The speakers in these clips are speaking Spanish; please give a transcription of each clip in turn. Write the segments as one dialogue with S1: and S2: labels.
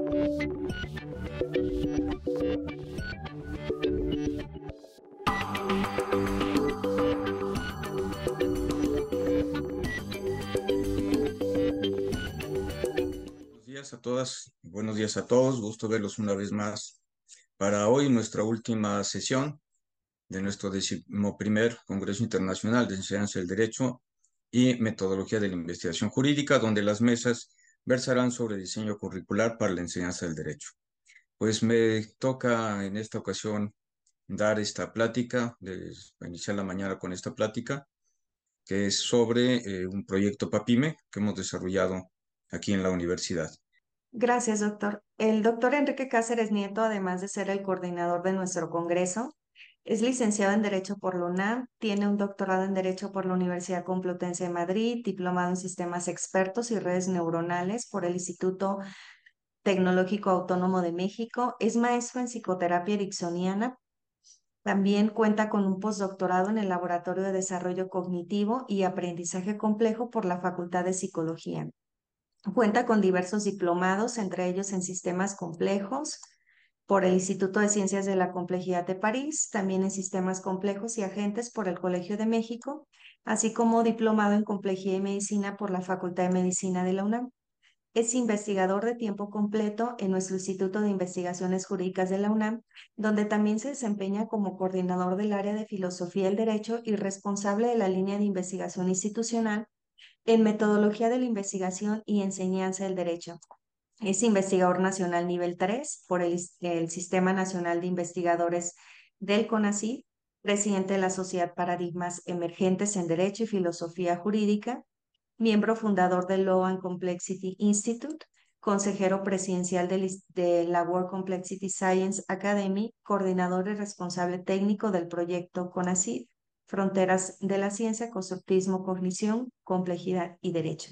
S1: Buenos días a todas, buenos días a todos, gusto verlos una vez más para hoy nuestra última sesión de nuestro 11º Congreso Internacional de Enseñanza del Derecho y Metodología de la Investigación Jurídica, donde las mesas versarán sobre diseño curricular para la enseñanza del derecho. Pues me toca en esta ocasión dar esta plática, iniciar la mañana con esta plática, que es sobre un proyecto PAPIME que hemos desarrollado aquí en la universidad.
S2: Gracias, doctor. El doctor Enrique Cáceres Nieto, además de ser el coordinador de nuestro congreso, es licenciado en Derecho por la UNAM, tiene un doctorado en Derecho por la Universidad Complutense de Madrid, diplomado en Sistemas Expertos y Redes Neuronales por el Instituto Tecnológico Autónomo de México, es maestro en psicoterapia ericksoniana. También cuenta con un postdoctorado en el Laboratorio de Desarrollo Cognitivo y Aprendizaje Complejo por la Facultad de Psicología. Cuenta con diversos diplomados, entre ellos en sistemas complejos por el Instituto de Ciencias de la Complejidad de París, también en sistemas complejos y agentes por el Colegio de México, así como diplomado en complejidad y medicina por la Facultad de Medicina de la UNAM. Es investigador de tiempo completo en nuestro Instituto de Investigaciones Jurídicas de la UNAM, donde también se desempeña como coordinador del área de Filosofía del Derecho y responsable de la línea de investigación institucional en metodología de la investigación y enseñanza del derecho. Es investigador nacional nivel 3 por el Sistema Nacional de Investigadores del CONACYT, presidente de la Sociedad Paradigmas Emergentes en Derecho y Filosofía Jurídica, miembro fundador del Law and Complexity Institute, consejero presidencial de la World Complexity Science Academy, coordinador y responsable técnico del proyecto CONACYT, Fronteras de la Ciencia, Constructivismo, Cognición, Complejidad y Derecho.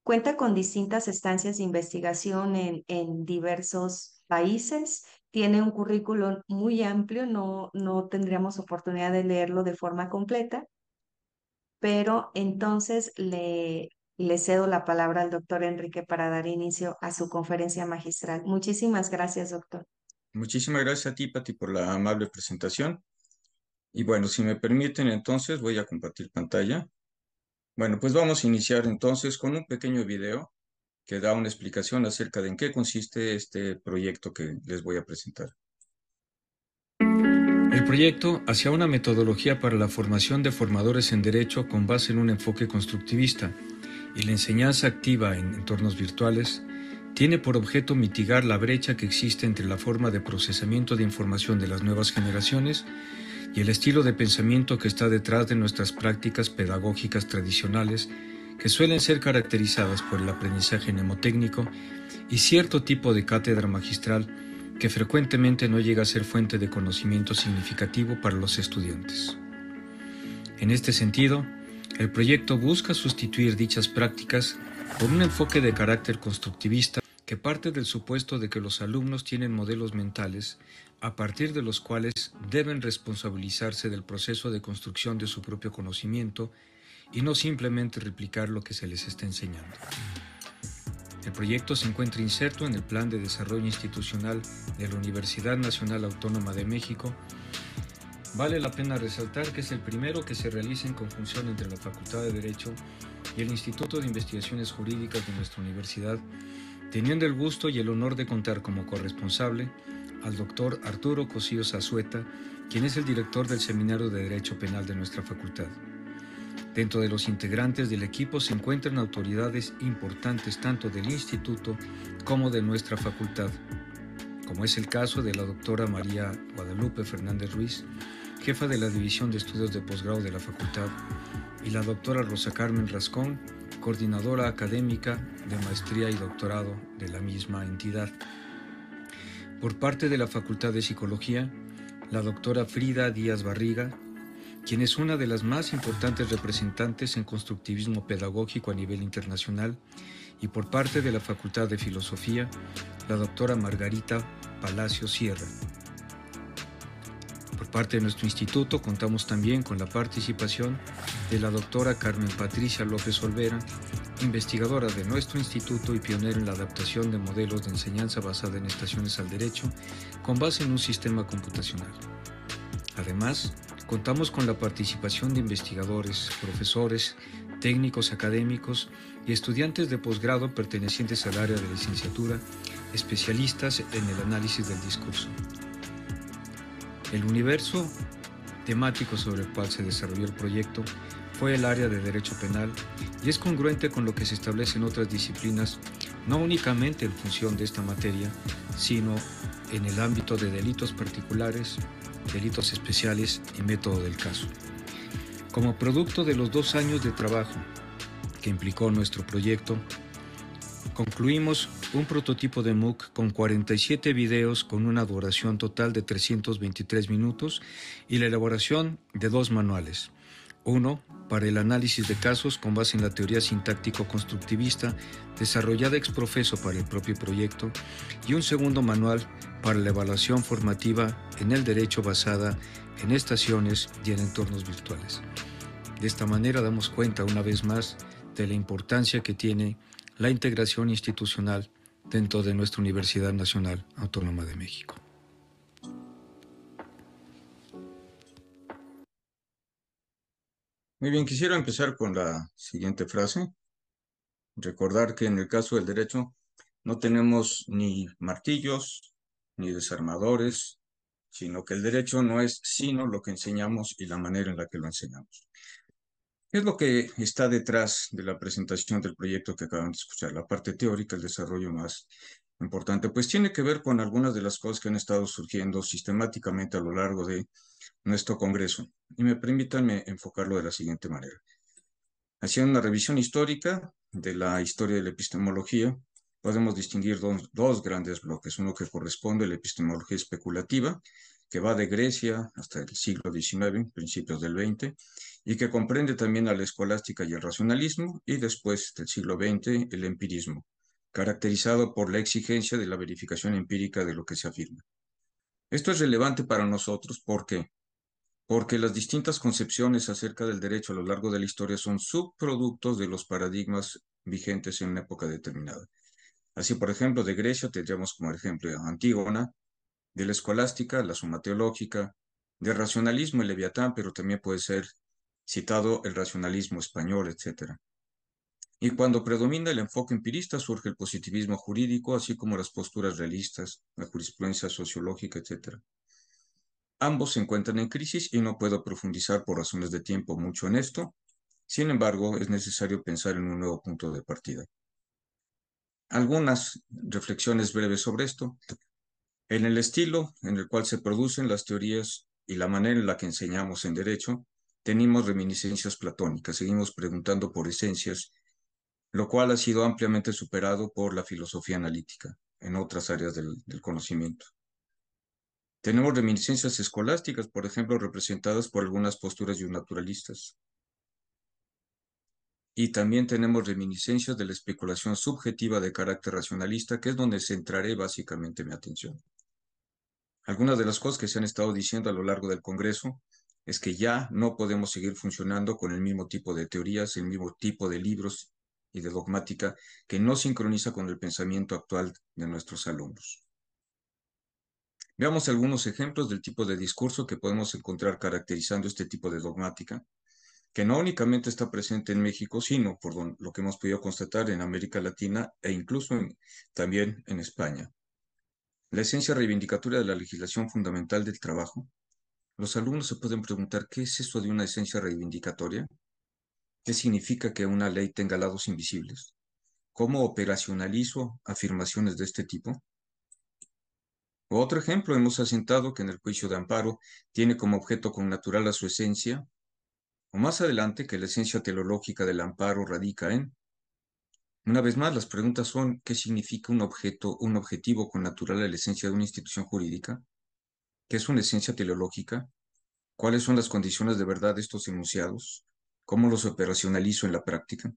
S2: Cuenta con distintas estancias de investigación en diversos países. Tiene un currículum muy amplio, no tendríamos oportunidad de leerlo de forma completa, pero entonces le cedo la palabra al doctor Enrique para dar inicio a su conferencia magistral. Muchísimas gracias, doctor.
S1: Muchísimas gracias a ti, Pati, por la amable presentación. Y bueno, si me permiten, entonces voy a compartir pantalla. Bueno, pues vamos a iniciar entonces con un pequeño video que da una explicación acerca de en qué consiste este proyecto que les voy a presentar.
S3: El proyecto hacia una metodología para la formación de formadores en derecho con base en un enfoque constructivista y la enseñanza activa en entornos virtuales tiene por objeto mitigar la brecha que existe entre la forma de procesamiento de información de las nuevas generaciones y el estilo de pensamiento que está detrás de nuestras prácticas pedagógicas tradicionales, que suelen ser caracterizadas por el aprendizaje mnemotécnico y cierto tipo de cátedra magistral que frecuentemente no llega a ser fuente de conocimiento significativo para los estudiantes. En este sentido, el proyecto busca sustituir dichas prácticas por un enfoque de carácter constructivista que parte del supuesto de que los alumnos tienen modelos mentales a partir de los cuales deben responsabilizarse del proceso de construcción de su propio conocimiento y no simplemente replicar lo que se les está enseñando. El proyecto se encuentra inserto en el Plan de Desarrollo Institucional de la Universidad Nacional Autónoma de México. Vale la pena resaltar que es el primero que se realiza en conjunción entre la Facultad de Derecho y el Instituto de Investigaciones Jurídicas de nuestra universidad, teniendo el gusto y el honor de contar como corresponsable al doctor Arturo Cosío Azueta, quien es el director del Seminario de Derecho Penal de nuestra facultad. Dentro de los integrantes del equipo se encuentran autoridades importantes tanto del instituto como de nuestra facultad, como es el caso de la doctora María Guadalupe Fernández Ruiz, jefa de la División de Estudios de Posgrado de la facultad, y la doctora Rosa Carmen Rascón, coordinadora académica de maestría y doctorado de la misma entidad. Por parte de la Facultad de Psicología, la doctora Frida Díaz Barriga, quien es una de las más importantes representantes en constructivismo pedagógico a nivel internacional, y por parte de la Facultad de Filosofía, la doctora Margarita Palacio Sierra. Por parte de nuestro instituto contamos también con la participación de la doctora Carmen Patricia López Olvera, investigadora de nuestro instituto y pionera en la adaptación de modelos de enseñanza basada en estaciones al derecho con base en un sistema computacional. Además, contamos con la participación de investigadores, profesores, técnicos académicos y estudiantes de posgrado pertenecientes al área de licenciatura, especialistas en el análisis del discurso. El universo temático sobre el cual se desarrolló el proyecto fue el área de Derecho Penal y es congruente con lo que se establece en otras disciplinas, no únicamente en función de esta materia, sino en el ámbito de delitos particulares, delitos especiales y método del caso. Como producto de los 2 años de trabajo que implicó nuestro proyecto, concluimos un prototipo de MOOC con 47 videos con una duración total de 323 minutos y la elaboración de 2 manuales. Uno, para el análisis de casos con base en la teoría sintáctico-constructivista desarrollada ex professo para el propio proyecto, y un segundo manual para la evaluación formativa en el derecho basada en estaciones y en entornos virtuales. De esta manera damos cuenta una vez más de la importancia que tiene la integración institucional dentro de nuestra Universidad Nacional Autónoma de México.
S1: Muy bien, quisiera empezar con la siguiente frase. Recordar que en el caso del derecho no tenemos ni martillos ni desarmadores, sino que el derecho no es sino lo que enseñamos y la manera en la que lo enseñamos. ¿Qué es lo que está detrás de la presentación del proyecto que acaban de escuchar? La parte teórica, el desarrollo más importante, pues tiene que ver con algunas de las cosas que han estado surgiendo sistemáticamente a lo largo de nuestro Congreso. Y me permítanme enfocarlo de la siguiente manera. Haciendo una revisión histórica de la historia de la epistemología, podemos distinguir dos grandes bloques. Uno que corresponde a la epistemología especulativa, que va de Grecia hasta el siglo XIX, principios del XX, y que comprende también a la escolástica y el racionalismo, y después del siglo XX, el empirismo, caracterizado por la exigencia de la verificación empírica de lo que se afirma. Esto es relevante para nosotros porque las distintas concepciones acerca del derecho a lo largo de la historia son subproductos de los paradigmas vigentes en una época determinada. Así, por ejemplo, de Grecia tendríamos como ejemplo a Antígona, de la escolástica, la Suma Teológica, del racionalismo el Leviatán, pero también puede ser citado el racionalismo español, etc. Y cuando predomina el enfoque empirista surge el positivismo jurídico, así como las posturas realistas, la jurisprudencia sociológica, etc. Ambos se encuentran en crisis y no puedo profundizar por razones de tiempo mucho en esto. Sin embargo, es necesario pensar en un nuevo punto de partida. Algunas reflexiones breves sobre esto. En el estilo en el cual se producen las teorías y la manera en la que enseñamos en derecho, tenemos reminiscencias platónicas, seguimos preguntando por esencias, lo cual ha sido ampliamente superado por la filosofía analítica en otras áreas del conocimiento. Tenemos reminiscencias escolásticas, por ejemplo, representadas por algunas posturas naturalistas. Y también tenemos reminiscencias de la especulación subjetiva de carácter racionalista, que es donde centraré básicamente mi atención. Algunas de las cosas que se han estado diciendo a lo largo del Congreso es que ya no podemos seguir funcionando con el mismo tipo de teorías, el mismo tipo de libros y de dogmática que no sincroniza con el pensamiento actual de nuestros alumnos. Veamos algunos ejemplos del tipo de discurso que podemos encontrar caracterizando este tipo de dogmática, que no únicamente está presente en México, sino por lo que hemos podido constatar en América Latina e incluso también en España. La esencia reivindicatoria de la legislación fundamental del trabajo. Los alumnos se pueden preguntar, ¿qué es eso de una esencia reivindicatoria? ¿Qué significa que una ley tenga lados invisibles? ¿Cómo operacionalizo afirmaciones de este tipo? Otro ejemplo, hemos asentado que en el juicio de amparo tiene como objeto connatural a su esencia, o más adelante que la esencia teleológica del amparo radica en. Una vez más, las preguntas son, ¿qué significa un objeto, un objetivo connatural a la esencia de una institución jurídica? ¿Qué es una esencia teleológica? ¿Cuáles son las condiciones de verdad de estos enunciados? ¿Cómo los operacionalizo en la práctica?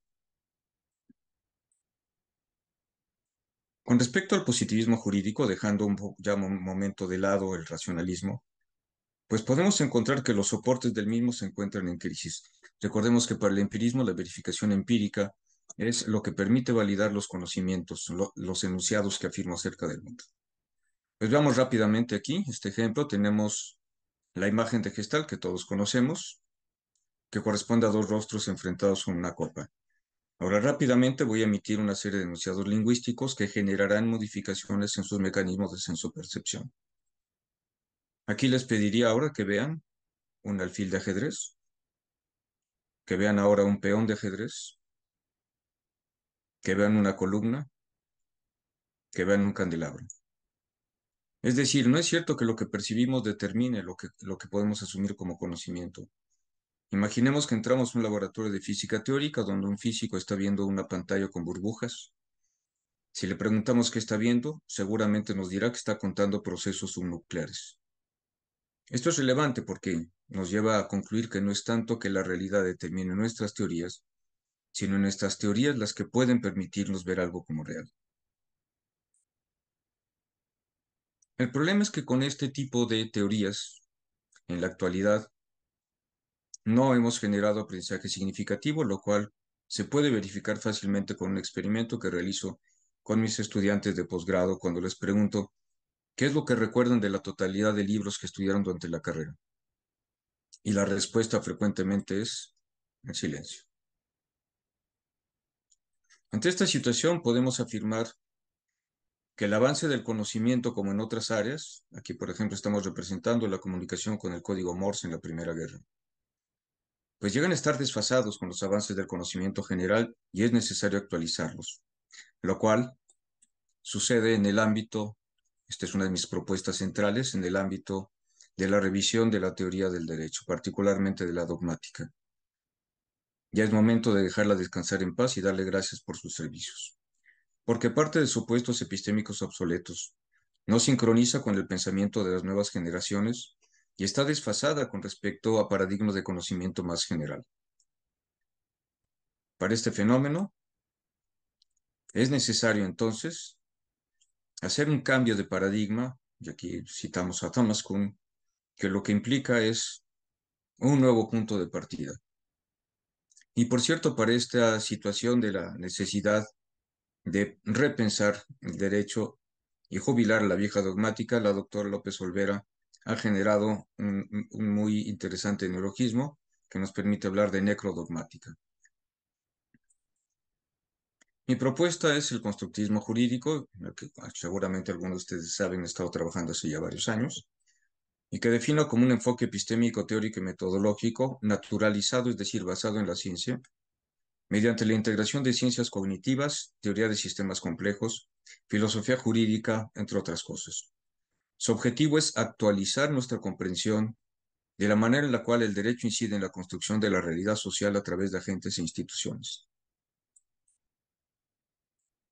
S1: Con respecto al positivismo jurídico, dejando ya un momento de lado el racionalismo, pues podemos encontrar que los soportes del mismo se encuentran en crisis. Recordemos que para el empirismo la verificación empírica es lo que permite validar los conocimientos, los enunciados que afirmo acerca del mundo. Pues veamos rápidamente aquí este ejemplo. Tenemos la imagen de Gestalt que todos conocemos, que corresponde a dos rostros enfrentados con una copa. Ahora rápidamente voy a emitir una serie de enunciados lingüísticos que generarán modificaciones en sus mecanismos de sensopercepción. Aquí les pediría ahora que vean un alfil de ajedrez, que vean ahora un peón de ajedrez, que vean una columna, que vean un candelabro. Es decir, no es cierto que lo que percibimos determine lo que podemos asumir como conocimiento. Imaginemos que entramos a un laboratorio de física teórica donde un físico está viendo una pantalla con burbujas. Si le preguntamos qué está viendo, seguramente nos dirá que está contando procesos subnucleares. Esto es relevante porque nos lleva a concluir que no es tanto que la realidad determine nuestras teorías, sino nuestras teorías las que pueden permitirnos ver algo como real. El problema es que con este tipo de teorías, en la actualidad, no hemos generado aprendizaje significativo, lo cual se puede verificar fácilmente con un experimento que realizo con mis estudiantes de posgrado cuando les pregunto qué es lo que recuerdan de la totalidad de libros que estudiaron durante la carrera. Y la respuesta frecuentemente es el silencio. Ante esta situación podemos afirmar que el avance del conocimiento, como en otras áreas, aquí por ejemplo estamos representando la comunicación con el código Morse en la Primera Guerra, pues llegan a estar desfasados con los avances del conocimiento general y es necesario actualizarlos, lo cual sucede en el ámbito, esta es una de mis propuestas centrales, en el ámbito de la revisión de la teoría del derecho, particularmente de la dogmática. Ya es momento de dejarla descansar en paz y darle gracias por sus servicios, porque parte de supuestos epistémicos obsoletos no sincroniza con el pensamiento de las nuevas generaciones y está desfasada con respecto a paradigmas de conocimiento más general. Para este fenómeno, es necesario entonces hacer un cambio de paradigma, y aquí citamos a Thomas Kuhn, que lo que implica es un nuevo punto de partida. Y por cierto, para esta situación de la necesidad de repensar el derecho y jubilar la vieja dogmática, la doctora López Olvera ha generado un muy interesante neologismo que nos permite hablar de necrodogmática. Mi propuesta es el constructivismo jurídico, en el que seguramente algunos de ustedes saben, he estado trabajando hace ya varios años, y que defino como un enfoque epistémico, teórico y metodológico naturalizado, es decir, basado en la ciencia, mediante la integración de ciencias cognitivas, teoría de sistemas complejos, filosofía jurídica, entre otras cosas. Su objetivo es actualizar nuestra comprensión de la manera en la cual el derecho incide en la construcción de la realidad social a través de agentes e instituciones.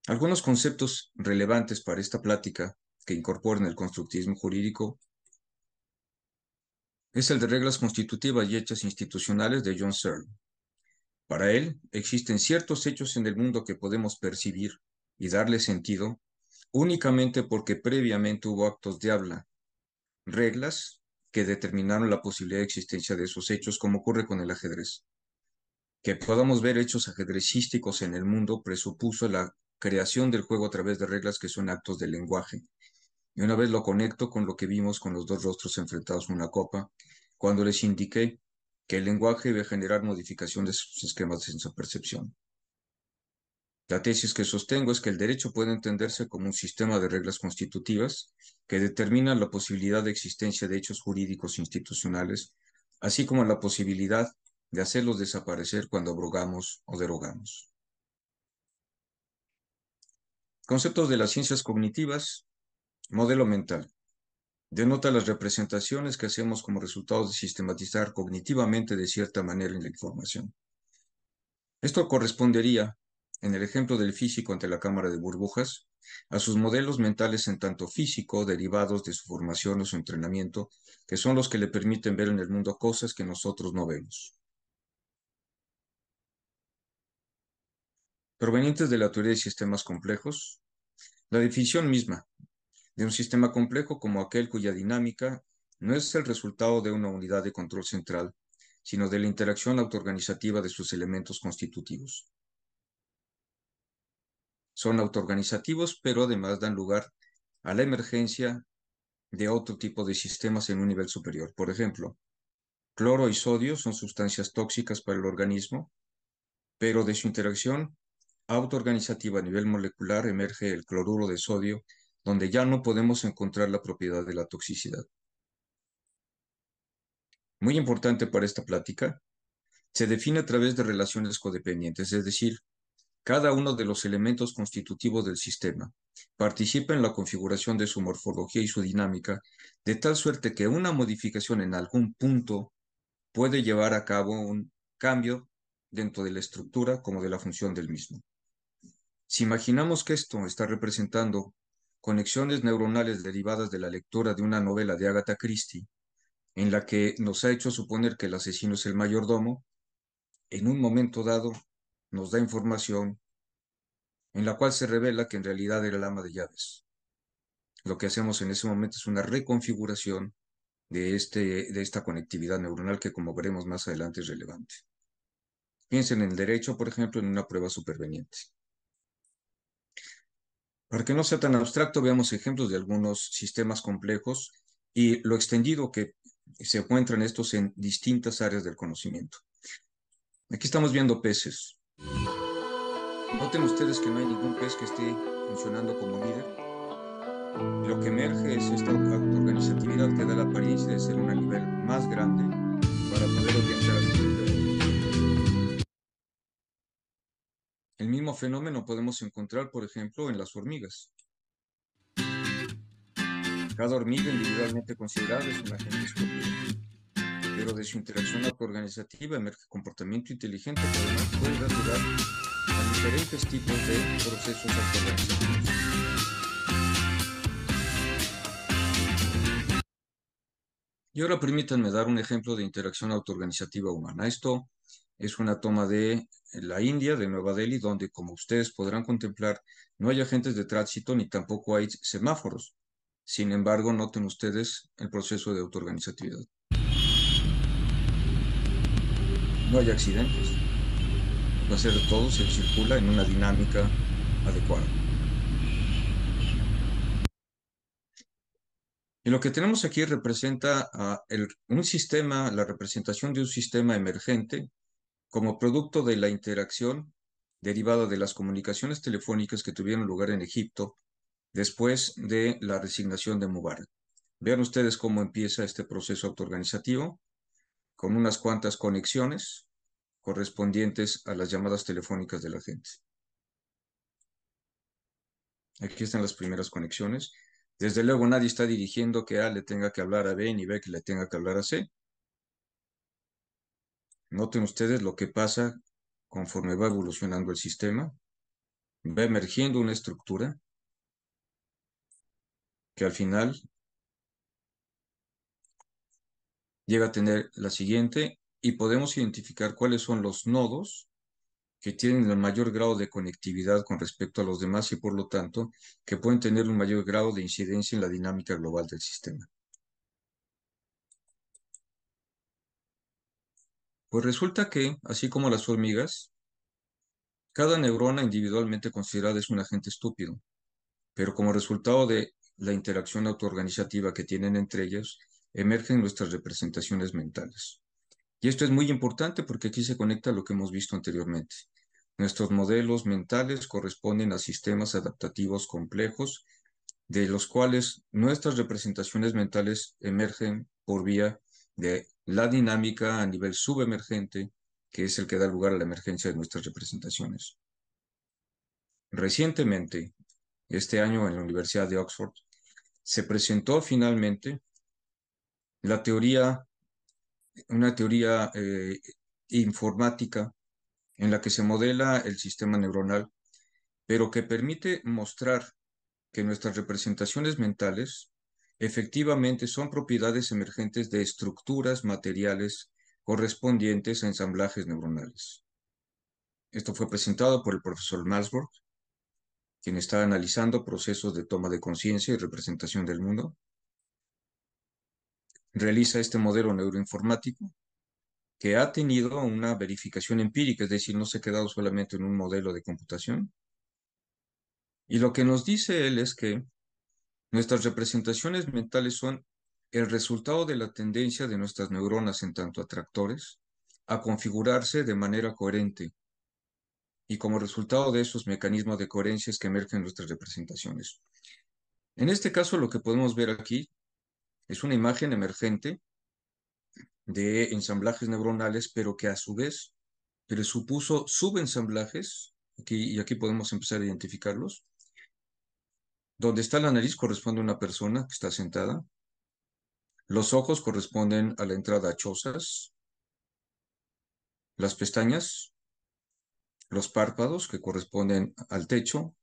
S1: Algunos conceptos relevantes para esta plática que incorporan el constructivismo jurídico es el de reglas constitutivas y hechas institucionales de John Searle. Para él, existen ciertos hechos en el mundo que podemos percibir y darle sentido únicamente porque previamente hubo actos de habla, reglas que determinaron la posibilidad de existencia de esos hechos, como ocurre con el ajedrez. Que podamos ver hechos ajedrecísticos en el mundo presupuso la creación del juego a través de reglas que son actos del lenguaje. Y una vez lo conecto con lo que vimos con los dos rostros enfrentados en una copa, cuando les indiqué que el lenguaje debe generar modificación de sus esquemas de sensopercepción. La tesis que sostengo es que el derecho puede entenderse como un sistema de reglas constitutivas que determinan la posibilidad de existencia de hechos jurídicos institucionales, así como la posibilidad de hacerlos desaparecer cuando abrogamos o derogamos. Conceptos de las ciencias cognitivas, modelo mental. Denota las representaciones que hacemos como resultado de sistematizar cognitivamente de cierta manera en la información. Esto correspondería, en el ejemplo del físico ante la cámara de burbujas, a sus modelos mentales en tanto físico derivados de su formación o su entrenamiento, que son los que le permiten ver en el mundo cosas que nosotros no vemos. Provenientes de la teoría de sistemas complejos, la definición misma de un sistema complejo como aquel cuya dinámica no es el resultado de una unidad de control central, sino de la interacción autoorganizativa de sus elementos constitutivos. Son autoorganizativos, pero además dan lugar a la emergencia de otro tipo de sistemas en un nivel superior. Por ejemplo, cloro y sodio son sustancias tóxicas para el organismo, pero de su interacción autoorganizativa a nivel molecular emerge el cloruro de sodio, donde ya no podemos encontrar la propiedad de la toxicidad. Muy importante para esta plática, se define a través de relaciones codependientes, es decir, cada uno de los elementos constitutivos del sistema participa en la configuración de su morfología y su dinámica, de tal suerte que una modificación en algún punto puede llevar a cabo un cambio dentro de la estructura como de la función del mismo. Si imaginamos que esto está representando conexiones neuronales derivadas de la lectura de una novela de Agatha Christie, en la que nos ha hecho suponer que el asesino es el mayordomo, en un momento dado nos da información en la cual se revela que en realidad era el ama de llaves. Lo que hacemos en ese momento es una reconfiguración de esta conectividad neuronal que, como veremos más adelante, es relevante. Piensen en el derecho, por ejemplo, en una prueba superveniente. Para que no sea tan abstracto, veamos ejemplos de algunos sistemas complejos y lo extendido que se encuentran estos en distintas áreas del conocimiento. Aquí estamos viendo peces. Noten ustedes que no hay ningún pez que esté funcionando como líder. Lo que emerge es esta autoorganizatividad que da la apariencia de ser un nivel más grande para poder orientar a su depredador. El mismo fenómeno podemos encontrar, por ejemplo, en las hormigas. Cada hormiga individualmente considerada es un agente estúpido, pero de su interacción autoorganizativa emerge comportamiento inteligente que además puede dar lugar a diferentes tipos de procesos autoorganizativos. Y ahora permítanme dar un ejemplo de interacción autoorganizativa humana. Esto es una toma de la India, de Nueva Delhi, donde, como ustedes podrán contemplar, no hay agentes de tránsito ni tampoco hay semáforos. Sin embargo, noten ustedes el proceso de autoorganizatividad. No hay accidentes. A placer de todos, se circula en una dinámica adecuada. Y lo que tenemos aquí representa un sistema, la representación de un sistema emergente como producto de la interacción derivada de las comunicaciones telefónicas que tuvieron lugar en Egipto después de la resignación de Mubarak. Vean ustedes cómo empieza este proceso autoorganizativo con unas cuantas conexiones correspondientes a las llamadas telefónicas de la gente. Aquí están las primeras conexiones. Desde luego nadie está dirigiendo que A le tenga que hablar a B ni B que le tenga que hablar a C. Noten ustedes lo que pasa conforme va evolucionando el sistema. Va emergiendo una estructura que al final llega a tener la siguiente y podemos identificar cuáles son los nodos que tienen el mayor grado de conectividad con respecto a los demás y por lo tanto que pueden tener un mayor grado de incidencia en la dinámica global del sistema. Pues resulta que, así como las hormigas, cada neurona individualmente considerada es un agente estúpido, pero como resultado de la interacción autoorganizativa que tienen entre ellas, emergen nuestras representaciones mentales. Y esto es muy importante porque aquí se conecta a lo que hemos visto anteriormente. Nuestros modelos mentales corresponden a sistemas adaptativos complejos, de los cuales nuestras representaciones mentales emergen por vía de la dinámica a nivel subemergente, que es el que da lugar a la emergencia de nuestras representaciones. Recientemente, este año en la Universidad de Oxford, se presentó finalmente la teoría, una teoría informática en la que se modela el sistema neuronal, pero que permite mostrar que nuestras representaciones mentales efectivamente son propiedades emergentes de estructuras materiales correspondientes a ensamblajes neuronales. Esto fue presentado por el profesor Malzberg, quien está analizando procesos de toma de conciencia y representación del mundo. Realiza este modelo neuroinformático que ha tenido una verificación empírica, es decir, no se ha quedado solamente en un modelo de computación, Y lo que nos dice él es que nuestras representaciones mentales son el resultado de la tendencia de nuestras neuronas en tanto atractores a configurarse de manera coherente y como resultado de esos mecanismos de coherencia es que emergen nuestras representaciones. En este caso, lo que podemos ver aquí es una imagen emergente de ensamblajes neuronales, pero que a su vez presupuso subensamblajes, y aquí podemos empezar a identificarlos. Donde está la nariz corresponde a una persona que está sentada. Los ojos corresponden a la entrada chozas. Las pestañas, los párpados que corresponden al techo.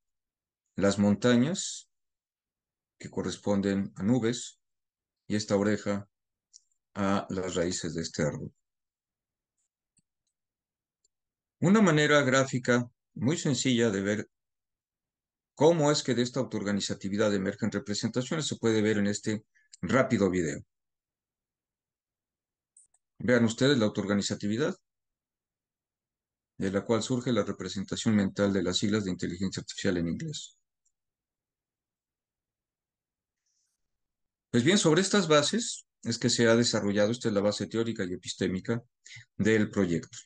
S1: Las montañas que corresponden a nubes. Y esta oreja a las raíces de este árbol. Una manera gráfica muy sencilla de ver cómo es que de esta autoorganizatividad emergen representaciones se puede ver en este rápido video. Vean ustedes la autoorganizatividad, de la cual surge la representación mental de las siglas de inteligencia artificial en inglés. Pues bien, sobre estas bases es que se ha desarrollado, esta es la base teórica y epistémica del proyecto.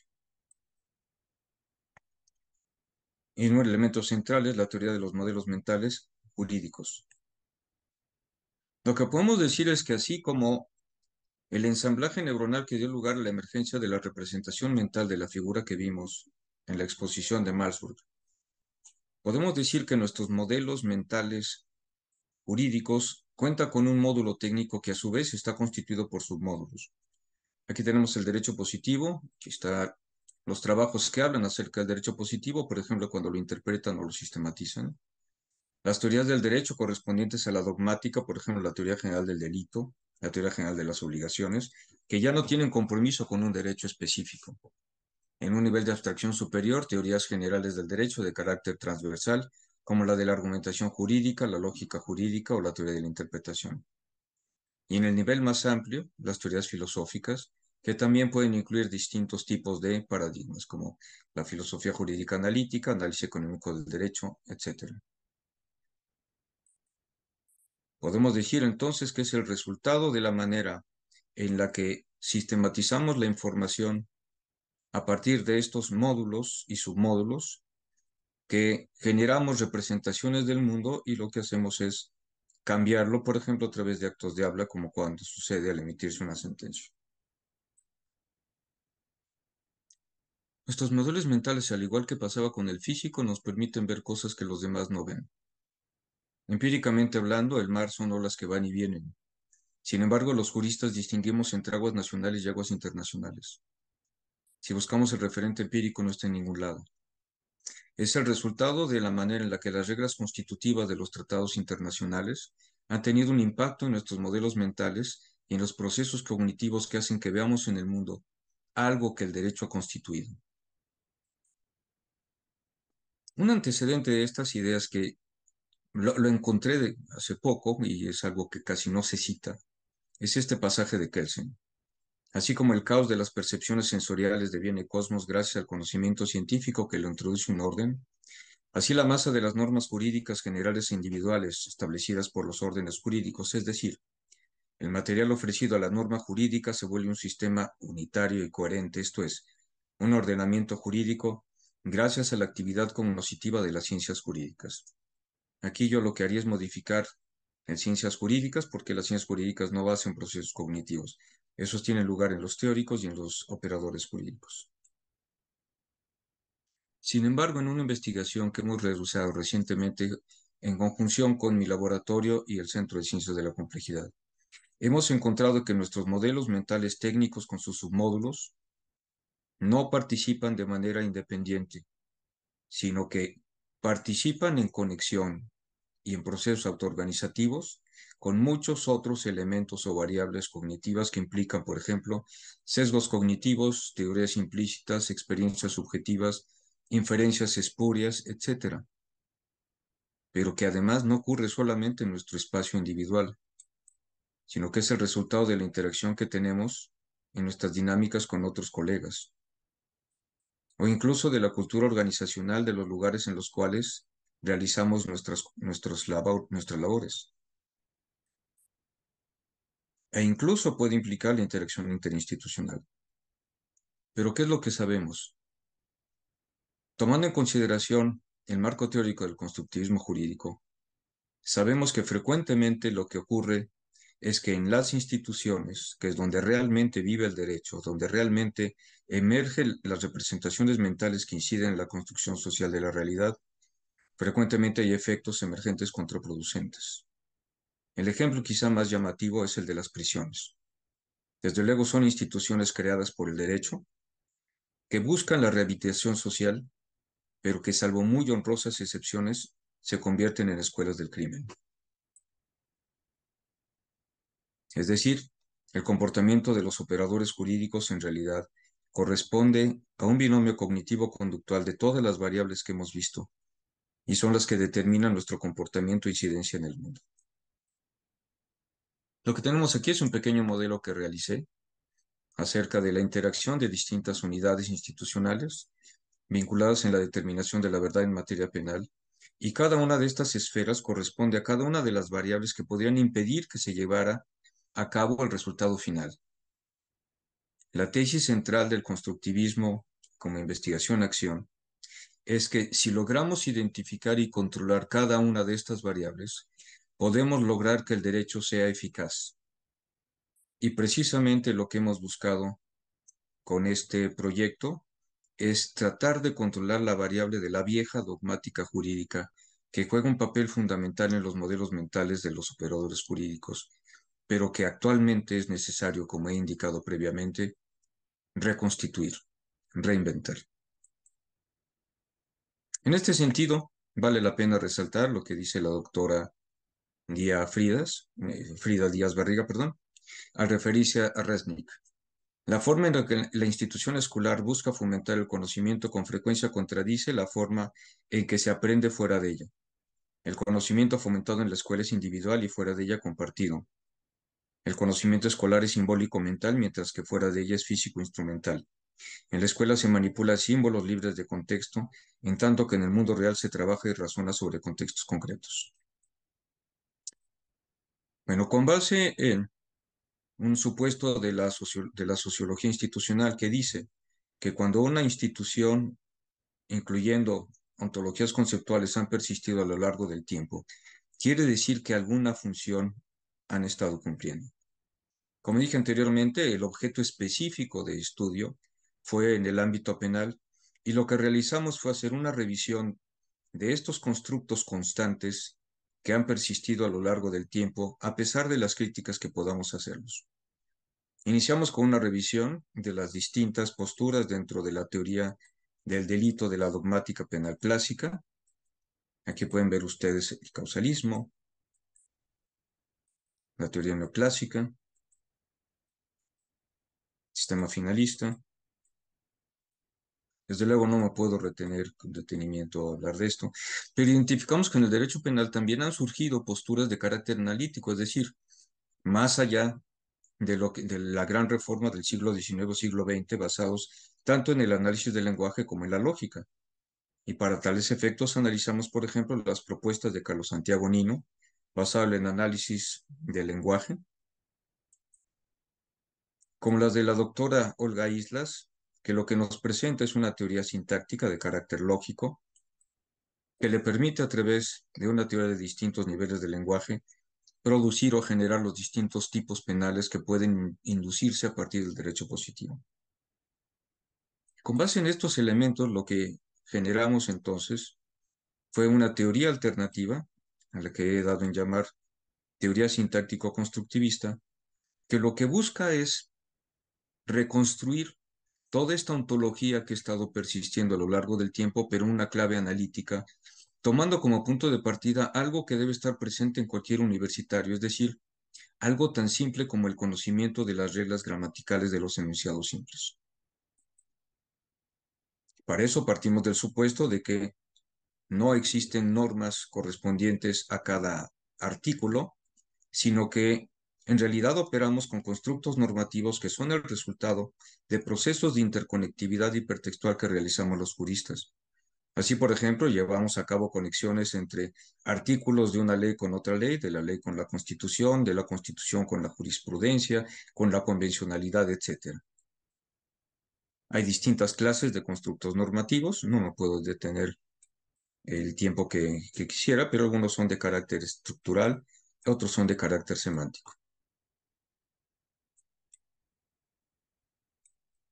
S1: Y un elemento central es la teoría de los modelos mentales jurídicos. Lo que podemos decir es que así como el ensamblaje neuronal que dio lugar a la emergencia de la representación mental de la figura que vimos en la exposición de Malzburg, podemos decir que nuestros modelos mentales jurídicos cuentan con un módulo técnico que a su vez está constituido por submódulos. Aquí tenemos el derecho positivo, aquí están los trabajos que hablan acerca del derecho positivo, por ejemplo, cuando lo interpretan o lo sistematizan. Las teorías del derecho correspondientes a la dogmática, por ejemplo, la teoría general del delito, la teoría general de las obligaciones, que ya no tienen compromiso con un derecho específico. En un nivel de abstracción superior, teorías generales del derecho de carácter transversal, como la de la argumentación jurídica, la lógica jurídica o la teoría de la interpretación. Y en el nivel más amplio, las teorías filosóficas, que también pueden incluir distintos tipos de paradigmas, como la filosofía jurídica analítica, análisis económico del derecho, etc. Podemos decir entonces que es el resultado de la manera en la que sistematizamos la información a partir de estos módulos y submódulos que generamos representaciones del mundo y lo que hacemos es cambiarlo, por ejemplo, a través de actos de habla, como cuando sucede al emitirse una sentencia. Nuestros modelos mentales, al igual que pasaba con el físico, nos permiten ver cosas que los demás no ven. Empíricamente hablando, el mar son olas que van y vienen. Sin embargo, los juristas distinguimos entre aguas nacionales y aguas internacionales. Si buscamos el referente empírico, no está en ningún lado. Es el resultado de la manera en la que las reglas constitutivas de los tratados internacionales han tenido un impacto en nuestros modelos mentales y en los procesos cognitivos que hacen que veamos en el mundo algo que el derecho ha constituido. Un antecedente de estas ideas que lo encontré hace poco y es algo que casi no se cita, es este pasaje de Kelsen. Así como el caos de las percepciones sensoriales deviene cosmos gracias al conocimiento científico que lo introduce un orden, así la masa de las normas jurídicas generales e individuales establecidas por los órdenes jurídicos, es decir, el material ofrecido a la norma jurídica se vuelve un sistema unitario y coherente, esto es, un ordenamiento jurídico gracias a la actividad cognoscitiva de las ciencias jurídicas. Aquí yo lo que haría es modificar en ciencias jurídicas porque las ciencias jurídicas no basan procesos cognitivos. Esos tienen lugar en los teóricos y en los operadores jurídicos. Sin embargo, en una investigación que hemos realizado recientemente en conjunción con mi laboratorio y el Centro de Ciencias de la Complejidad, hemos encontrado que nuestros modelos mentales técnicos con sus submódulos no participan de manera independiente, sino que participan en conexión y en procesos autoorganizativos con muchos otros elementos o variables cognitivas que implican, por ejemplo, sesgos cognitivos, teorías implícitas, experiencias subjetivas, inferencias espurias, etc. Pero que además no ocurre solamente en nuestro espacio individual, sino que es el resultado de la interacción que tenemos en nuestras dinámicas con otros colegas, o incluso de la cultura organizacional de los lugares en los cuales realizamos nuestras labores. E incluso puede implicar la interacción interinstitucional. Pero ¿qué es lo que sabemos? Tomando en consideración el marco teórico del constructivismo jurídico, sabemos que frecuentemente lo que ocurre es que en las instituciones, que es donde realmente vive el derecho, donde realmente emergen las representaciones mentales que inciden en la construcción social de la realidad, frecuentemente hay efectos emergentes contraproducentes. El ejemplo quizá más llamativo es el de las prisiones. Desde luego son instituciones creadas por el derecho que buscan la rehabilitación social, pero que salvo muy honrosas excepciones, se convierten en escuelas del crimen. Es decir, el comportamiento de los operadores jurídicos en realidad corresponde a un binomio cognitivo-conductual de todas las variables que hemos visto, y son las que determinan nuestro comportamiento e incidencia en el mundo. Lo que tenemos aquí es un pequeño modelo que realicé acerca de la interacción de distintas unidades institucionales vinculadas en la determinación de la verdad en materia penal, y cada una de estas esferas corresponde a cada una de las variables que podrían impedir que se llevara a cabo el resultado final. La tesis central del constructivismo como investigación-acción es que si logramos identificar y controlar cada una de estas variables, podemos lograr que el derecho sea eficaz. Y precisamente lo que hemos buscado con este proyecto es tratar de controlar la variable de la vieja dogmática jurídica que juega un papel fundamental en los modelos mentales de los operadores jurídicos, pero que actualmente es necesario, como he indicado previamente, reconstituir, reinventar. En este sentido, vale la pena resaltar lo que dice la doctora Frida Díaz Barriga, perdón, al referirse a Resnick. La forma en la que la institución escolar busca fomentar el conocimiento con frecuencia contradice la forma en que se aprende fuera de ella. El conocimiento fomentado en la escuela es individual y fuera de ella compartido. El conocimiento escolar es simbólico mental, mientras que fuera de ella es físico instrumental. En la escuela se manipula símbolos libres de contexto, en tanto que en el mundo real se trabaja y razona sobre contextos concretos. Bueno, con base en un supuesto de la sociología institucional que dice que cuando una institución, incluyendo ontologías conceptuales, han persistido a lo largo del tiempo, quiere decir que alguna función han estado cumpliendo. Como dije anteriormente, el objeto específico de estudio fue en el ámbito penal, y lo que realizamos fue hacer una revisión de estos constructos constantes que han persistido a lo largo del tiempo, a pesar de las críticas que podamos hacerlos. Iniciamos con una revisión de las distintas posturas dentro de la teoría del delito de la dogmática penal clásica. Aquí pueden ver ustedes el causalismo, la teoría neoclásica, sistema finalista. Desde luego no me puedo retener con detenimiento a hablar de esto, pero identificamos que en el derecho penal también han surgido posturas de carácter analítico, es decir, más allá de la gran reforma del siglo XIX, siglo XX, basados tanto en el análisis del lenguaje como en la lógica. Y para tales efectos analizamos, por ejemplo, las propuestas de Carlos Santiago Nino, basado en análisis del lenguaje, como las de la doctora Olga Islas, que lo que nos presenta es una teoría sintáctica de carácter lógico, que le permite a través de una teoría de distintos niveles de lenguaje producir o generar los distintos tipos penales que pueden inducirse a partir del derecho positivo. Con base en estos elementos, lo que generamos entonces fue una teoría alternativa, a la que he dado en llamar teoría sintáctico-constructivista, que lo que busca es reconstruir toda esta ontología que ha estado persistiendo a lo largo del tiempo, pero en una clave analítica, tomando como punto de partida algo que debe estar presente en cualquier universitario, es decir, algo tan simple como el conocimiento de las reglas gramaticales de los enunciados simples. Para eso partimos del supuesto de que no existen normas correspondientes a cada artículo, sino que en realidad operamos con constructos normativos que son el resultado de procesos de interconectividad hipertextual que realizamos los juristas. Así, por ejemplo, llevamos a cabo conexiones entre artículos de una ley con otra ley, de la ley con la Constitución, de la Constitución con la jurisprudencia, con la convencionalidad, etcétera. Hay distintas clases de constructos normativos, no me puedo detener el tiempo que quisiera, pero algunos son de carácter estructural, otros son de carácter semántico.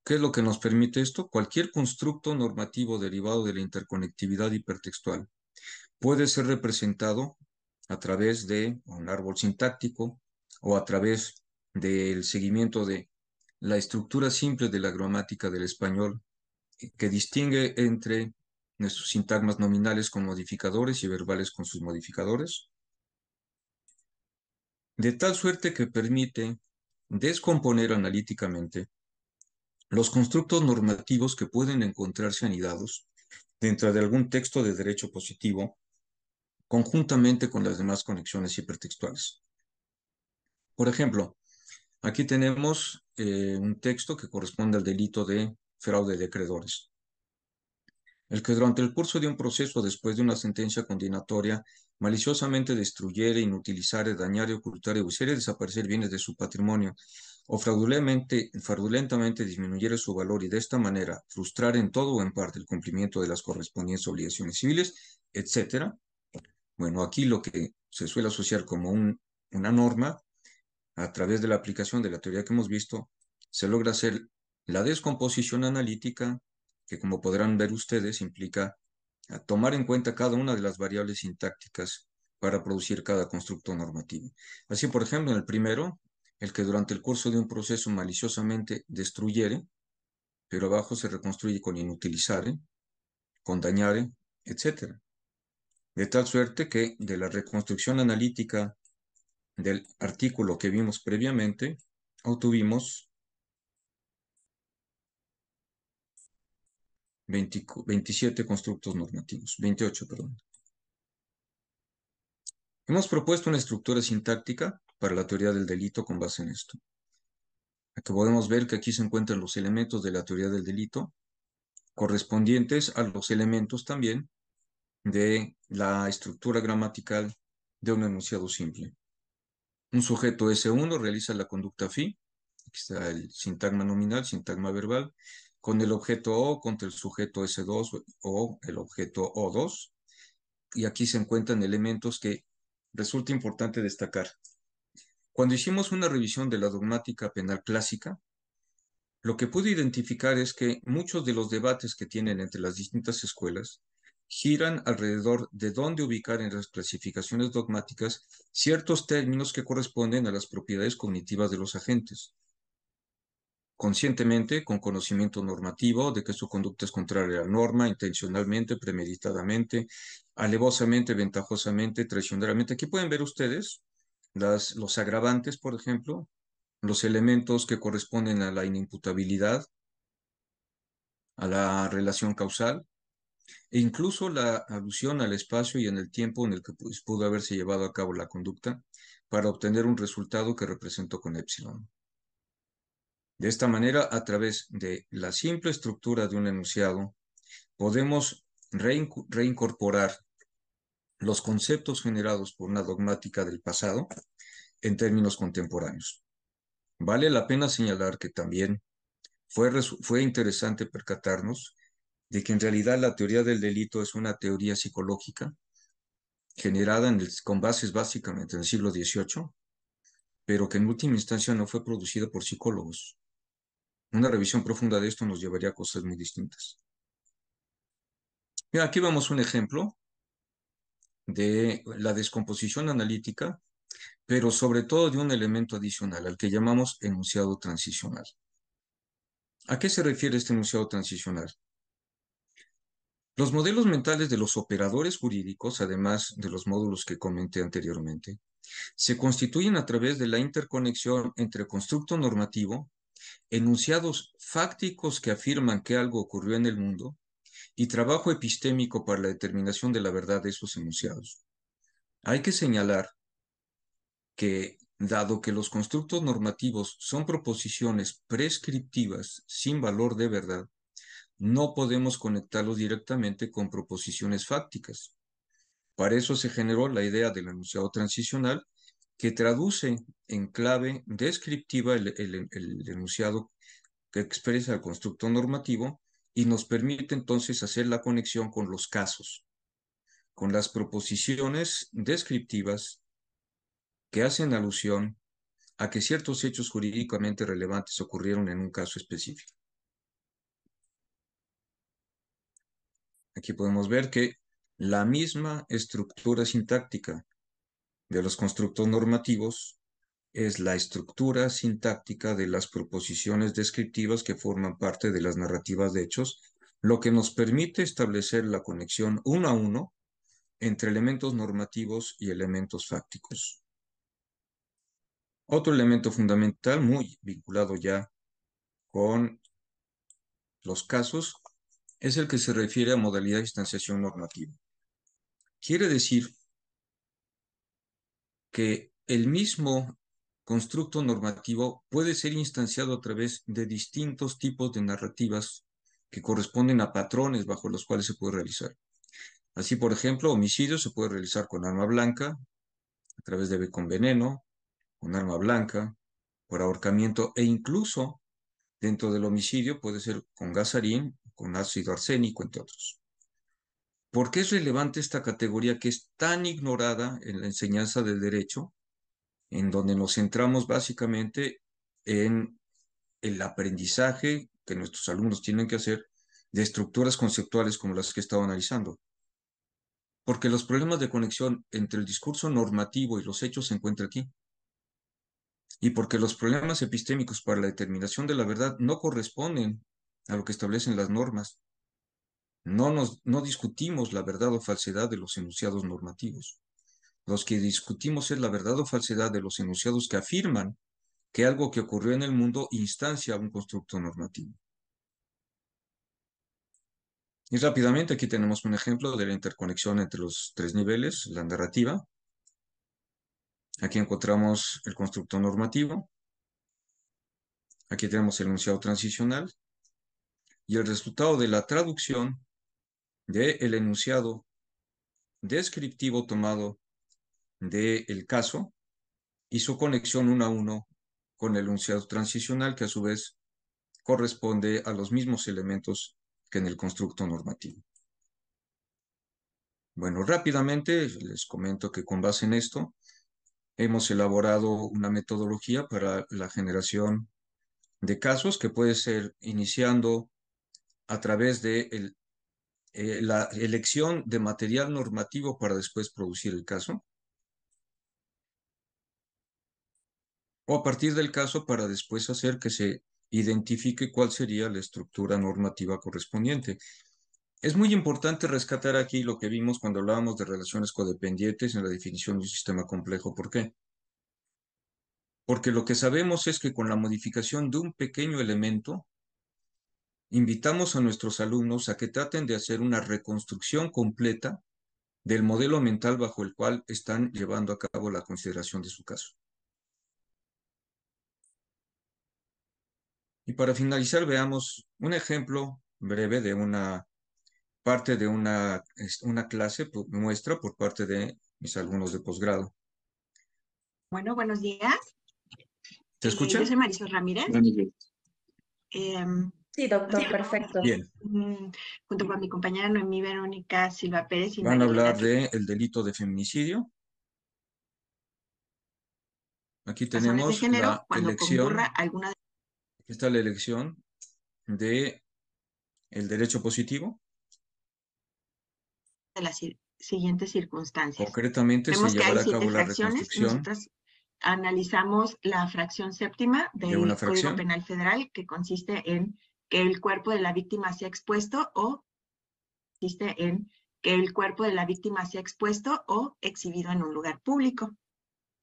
S1: ¿Qué es lo que nos permite esto? Cualquier constructo normativo derivado de la interconectividad hipertextual puede ser representado a través de un árbol sintáctico o a través del seguimiento de la estructura simple de la gramática del español que distingue entre nuestros sintagmas nominales con modificadores y verbales con sus modificadores, de tal suerte que permite descomponer analíticamente los constructos normativos que pueden encontrarse anidados dentro de algún texto de derecho positivo conjuntamente con las demás conexiones hipertextuales. Por ejemplo, aquí tenemos un texto que corresponde al delito de fraude de acreedores. El que durante el curso de un proceso después de una sentencia condenatoria maliciosamente destruyere, inutilizare, dañare, ocultare o hiciere desaparecer bienes de su patrimonio o fraudulentamente disminuyere su valor y de esta manera frustrar en todo o en parte el cumplimiento de las correspondientes obligaciones civiles, etcétera. Bueno, aquí lo que se suele asociar como una norma, a través de la aplicación de la teoría que hemos visto, se logra hacer la descomposición analítica, que como podrán ver ustedes, implica tomar en cuenta cada una de las variables sintácticas para producir cada constructo normativo. Así, por ejemplo, en el primero, el que durante el curso de un proceso maliciosamente destruyere, pero abajo se reconstruye con inutilizare, con dañare, etcétera. De tal suerte que de la reconstrucción analítica del artículo que vimos previamente, obtuvimos 27 constructos normativos, 28, perdón. Hemos propuesto una estructura sintáctica para la teoría del delito con base en esto. Aquí podemos ver que aquí se encuentran los elementos de la teoría del delito, correspondientes a los elementos también de la estructura gramatical de un enunciado simple. Un sujeto S1 realiza la conducta phi, aquí está el sintagma nominal, sintagma verbal, con el objeto O contra el sujeto S2 o el objeto O2, y aquí se encuentran elementos que resulta importante destacar. Cuando hicimos una revisión de la dogmática penal clásica, lo que pude identificar es que muchos de los debates que tienen entre las distintas escuelas giran alrededor de dónde ubicar en las clasificaciones dogmáticas ciertos términos que corresponden a las propiedades cognitivas de los agentes. Conscientemente, con conocimiento normativo de que su conducta es contraria a la norma, intencionalmente, premeditadamente, alevosamente, ventajosamente, traicioneramente. Aquí pueden ver ustedes los agravantes, por ejemplo, los elementos que corresponden a la inimputabilidad, a la relación causal, e incluso la alusión al espacio y en el tiempo en el que pudo haberse llevado a cabo la conducta para obtener un resultado que representó con épsilon. De esta manera, a través de la simple estructura de un enunciado, podemos reincorporar los conceptos generados por una dogmática del pasado en términos contemporáneos. Vale la pena señalar que también fue interesante percatarnos de que en realidad la teoría del delito es una teoría psicológica generada con bases básicamente en el siglo XVIII, pero que en última instancia no fue producida por psicólogos. Una revisión profunda de esto nos llevaría a cosas muy distintas. Mira, aquí vemos un ejemplo de la descomposición analítica, pero sobre todo de un elemento adicional al que llamamos enunciado transicional. ¿A qué se refiere este enunciado transicional? Los modelos mentales de los operadores jurídicos, además de los módulos que comenté anteriormente, se constituyen a través de la interconexión entre constructo normativo, enunciados fácticos que afirman que algo ocurrió en el mundo, y trabajo epistémico para la determinación de la verdad de esos enunciados. Hay que señalar que, dado que los constructos normativos son proposiciones prescriptivas sin valor de verdad, no podemos conectarlos directamente con proposiciones fácticas. Para eso se generó la idea del enunciado transicional, que traduce en clave descriptiva el enunciado que expresa el constructo normativo y nos permite entonces hacer la conexión con los casos, con las proposiciones descriptivas que hacen alusión a que ciertos hechos jurídicamente relevantes ocurrieron en un caso específico. Aquí podemos ver que la misma estructura sintáctica de los constructos normativos es la estructura sintáctica de las proposiciones descriptivas que forman parte de las narrativas de hechos, lo que nos permite establecer la conexión uno a uno entre elementos normativos y elementos fácticos. Otro elemento fundamental, muy vinculado ya con los casos, es el que se refiere a modalidad de instanciación normativa. Quiere decir que el mismo constructo normativo puede ser instanciado a través de distintos tipos de narrativas que corresponden a patrones bajo los cuales se puede realizar. Así, por ejemplo, homicidio se puede realizar con arma blanca, a través de con veneno, con arma blanca, por ahorcamiento e incluso dentro del homicidio puede ser con gasarín, con ácido arsénico, entre otros. ¿Por qué es relevante esta categoría que es tan ignorada en la enseñanza del derecho, en donde nos centramos básicamente en el aprendizaje que nuestros alumnos tienen que hacer de estructuras conceptuales como las que he estado analizando? Porque los problemas de conexión entre el discurso normativo y los hechos se encuentran aquí. Y porque los problemas epistémicos para la determinación de la verdad no corresponden a lo que establecen las normas. No discutimos la verdad o falsedad de los enunciados normativos. Los que discutimos es la verdad o falsedad de los enunciados que afirman que algo que ocurrió en el mundo instancia un constructo normativo. Y rápidamente aquí tenemos un ejemplo de la interconexión entre los tres niveles, la narrativa. Aquí encontramos el constructo normativo. Aquí tenemos el enunciado transicional. Y el resultado de la traducción del enunciado descriptivo tomado del caso y su conexión uno a uno con el enunciado transicional, que a su vez corresponde a los mismos elementos que en el constructo normativo. Bueno, rápidamente les comento que con base en esto hemos elaborado una metodología para la generación de casos que puede ser iniciando a través de la elección de material normativo para después producir el caso, o a partir del caso para después hacer que se identifique cuál sería la estructura normativa correspondiente. Es muy importante rescatar aquí lo que vimos cuando hablábamos de relaciones codependientes en la definición de un sistema complejo. ¿Por qué? Porque lo que sabemos es que con la modificación de un pequeño elemento, invitamos a nuestros alumnos a que traten de hacer una reconstrucción completa del modelo mental bajo el cual están llevando a cabo la consideración de su caso. Y para finalizar, veamos un ejemplo breve de una parte de una clase muestra por parte de mis alumnos de posgrado.
S4: Bueno, buenos días.
S1: ¿Se escucha?
S4: Yo soy Marisol Ramírez.
S2: Sí, doctor, perfecto.
S1: Bien.
S4: Junto con mi compañera Noemí Verónica Silva Pérez y
S1: Van a
S4: María
S1: hablar del delito de feminicidio. Aquí
S4: razones de
S1: tenemos
S4: género
S1: la
S4: cuando
S1: elección.
S4: concurra alguna de
S1: Aquí está la elección de el derecho positivo.
S4: las siguientes circunstancias.
S1: Concretamente, se
S4: Vemos que hay
S1: llevará a
S4: 7
S1: cabo la
S4: fracciones.
S1: reconstrucción
S4: Nosotros analizamos la fracción séptima
S1: de una
S4: del Código
S1: fracción.
S4: Penal Federal, que consiste en que el cuerpo de la víctima sea expuesto o consiste en que el cuerpo de la víctima sea expuesto o exhibido en un lugar público.